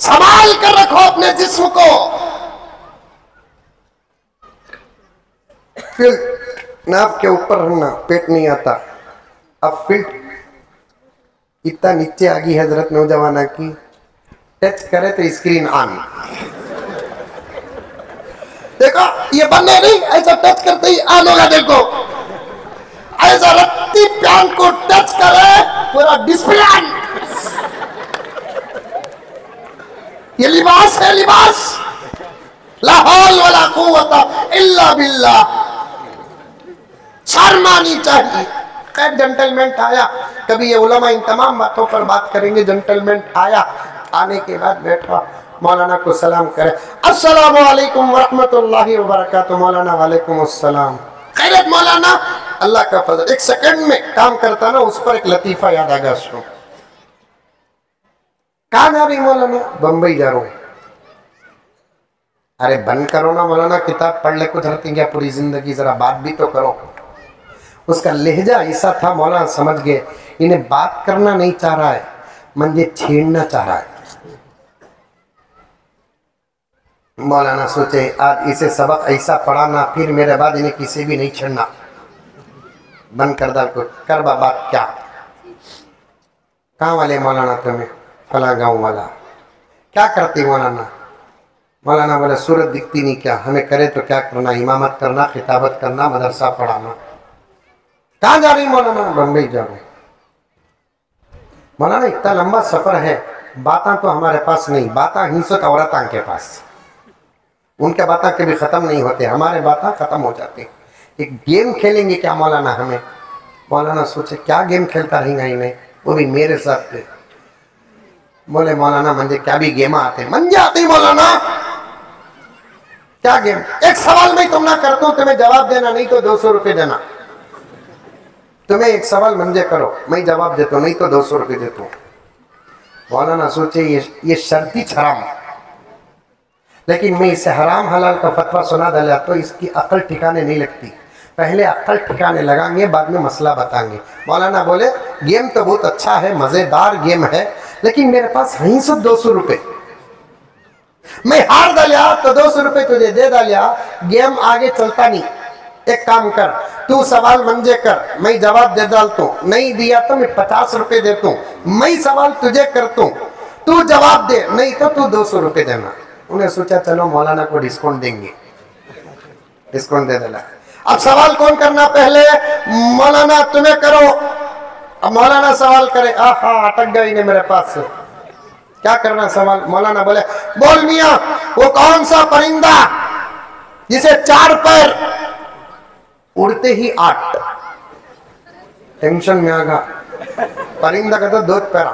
संभाल कर रखो अपने जिस्म को। फिर नाप के ऊपर रखना, पेट नहीं आता। अब फिर इतना नीचे आ गई हजरत नौजवाना की, टच करे तो स्क्रीन ऑन। देखो ये बंदे नहीं, ऐसा टच करते ही ऑन होगा। देखो ऐसा रत्ती पैंट को टच करे पूरा डिस्प्ले ऑन। ये लिबास है, लिबास। ला हौल वला कुव्वता इल्ला बिल्लाह। शर्म आनी चाहिए। खैर जेंटलमैन आया, कभी ये उलमा इन तमाम बातों पर बात करेंगे। जेंटलमैन आया, आने के बाद बैठा, मौलाना को सलाम करे, अस्सलामु अलैकुम वरहमतुल्लाहि वबरकातुहू। मौलाना वालेकुम अस्सलाम। खैरियत मौलाना? अल्लाह का फजल। एक सेकंड में काम करता ना, उस पर एक लतीफा याद आ गया उसको। कहाँ जा रही मौलाना? बंबई जा रहा हूँ। अरे बंद करो ना मौलाना, किताब पढ़ ले, कुछ धरती क्या पूरी जिंदगी, जरा बात भी तो करो। उसका लहजा ऐसा था, मौलाना समझ गए इन्हें बात करना नहीं चाह रहा है, मुझे छेड़ना चाह रहा है। मौलाना सोचे आज इसे सबक ऐसा पढ़ाना, फिर मेरे बाद इन्हें किसी भी नहीं छेड़ना। बंद कर दाल को, कर बात क्या? कहाँ वाले मौलाना तुम्हें? फला गाँव वाला। क्या करती मौलाना? मौलाना बोले सूरत दिखती नहीं क्या, हमें करे तो क्या करना, इमामत करना, खिताबत करना, मदरसा पढ़ाना। कहाँ जा रही मौलाना? बम्बई जा रहा हूँ। मौलाना इतना लंबा सफर है, बातें तो हमारे पास नहीं, बातें हिंसक औरतां के पास। उनके बातें कभी खत्म नहीं होते, हमारे बातें खत्म हो जाती। एक गेम खेलेंगे क्या मौलाना हमें? मौलाना सोचे क्या गेम खेलता रहेगा इन्हें, वो भी मेरे साथ। बोले मौलाना मुझे क्या भी गेम आते? मंजे आते मौलाना। क्या गेम? एक सवाल मैं तुम ना करता हूं, तुम्हें जवाब देना, नहीं तो 200 रुपये देना। तुम्हें एक सवाल मंजे करो, मैं जवाब देता हूं, नहीं तो 200 रुपये देता हूं। मौलाना सोचे ये शर्ती हराम, लेकिन मैं इसे हराम हलाल का फतवा सुना डाला तो इसकी अकल ठिकाने नहीं लगती। पहले अकल ठिकाने लगाएंगे, बाद में मसला बताएंगे। मौलाना बोले गेम तो बहुत अच्छा है, मजेदार गेम है, लेकिन मेरे पास है सिर्फ 200 रुपये। मैं हार डालिया तो 200 रुपये तुझे दे डालिया, गेम आगे चलता नहीं। एक काम कर, तू सवाल मंजे कर, मैं जवाब दे डालता हूँ, नहीं दिया तो मैं 50 रुपये देता हूँ। मैं सवाल तुझे करता हूँ, तू जवाब दे, नहीं तो तू 200 रुपये देना। उन्हें सोचा चलो मौलाना को डिस्काउंट देंगे, डिस्काउंट दे देना। अब सवाल कौन करना? पहले मौलाना तुम्हें करो। अब मौलाना सवाल करे, आहा अटक गई ने मेरे पास, क्या करना सवाल? मौलाना बोले बोल मियां, वो कौन सा परिंदा जिसे 4 पैर उड़ते ही 8? टेंशन में आ गया। परिंदा का तो 2 पैरा,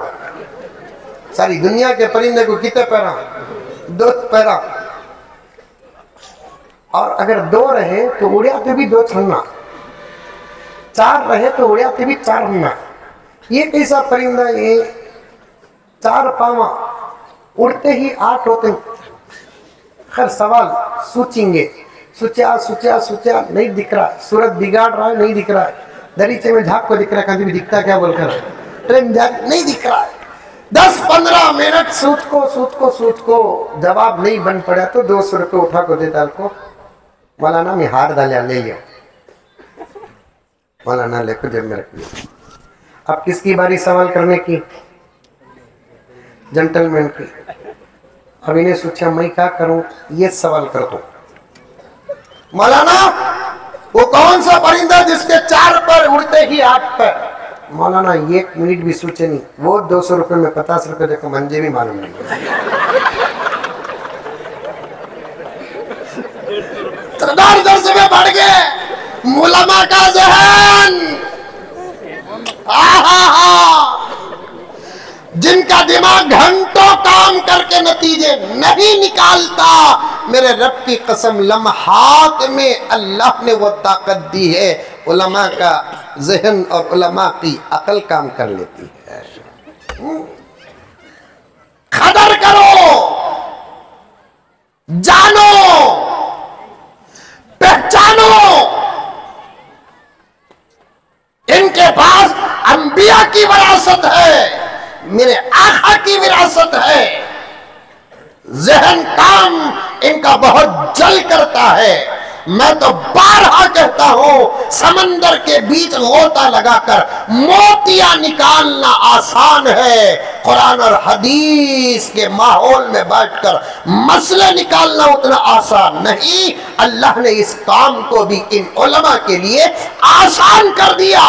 सारी दुनिया के परिंदे को कितने पैरा? 2 पैरा। और अगर 2 रहे तो उड़ाते भी 2 छन्ना, 4 रहे तो उड़ाते भी 4 होना। ये कैसा परिंदा? ये 4 पावा उड़ते ही 8 होते। खैर सवाल सोचेंगे, सोचा नहीं दिख रहा, सूरत बिगाड़ रहा है, नहीं दिख रहा है। दरीचे में झाँक को दिख रहा है, कहीं भी दिखता क्या बोलकर, ट्रेन नहीं दिख रहा है। 10-15 मिनट सूत को जवाब नहीं बन पड़ा तो 200 रुपये उठा को दे डाल को। मौलाना में हार डालिया, ले लिया। मौलाना लेकर जेब में रख लिया। अब किसकी बारी सवाल करने की? जेंटलमैन की। अब इन्हें सोचा मैं क्या करूं, ये सवाल कर दो। मौलाना वो कौन सा परिंदा जिसके 4 पैर उड़ते ही 8 पैर? मौलाना 1 मिनट भी सोचे नहीं, वो 200 रुपये में 50 रुपये देखो, मंजे भी मालूम नहीं। दर्द से बढ़ गए मुलमा का ज़हन। जिनका दिमाग घंटों काम करके नतीजे नहीं निकालता, मेरे रब की कसम लम्हात में अल्लाह ने वो ताकत दी है, उलमा का ज़हन और उलमा की अकल काम कर लेती है। कदर करो, जानो, पहचानो, इनके पास अंबिया की विरासत है, मेरे आका की विरासत है। इनका बहुत जल करता है। मैं तो बारहा कहता हूं, समंदर के बीच गोता लगाकर मोतियां निकालना आसान है, कुरान और हदीस के माहौल में बैठकर मसले निकालना उतना आसान नहीं। अल्लाह ने इस काम को भी इन उलमा के लिए आसान कर दिया।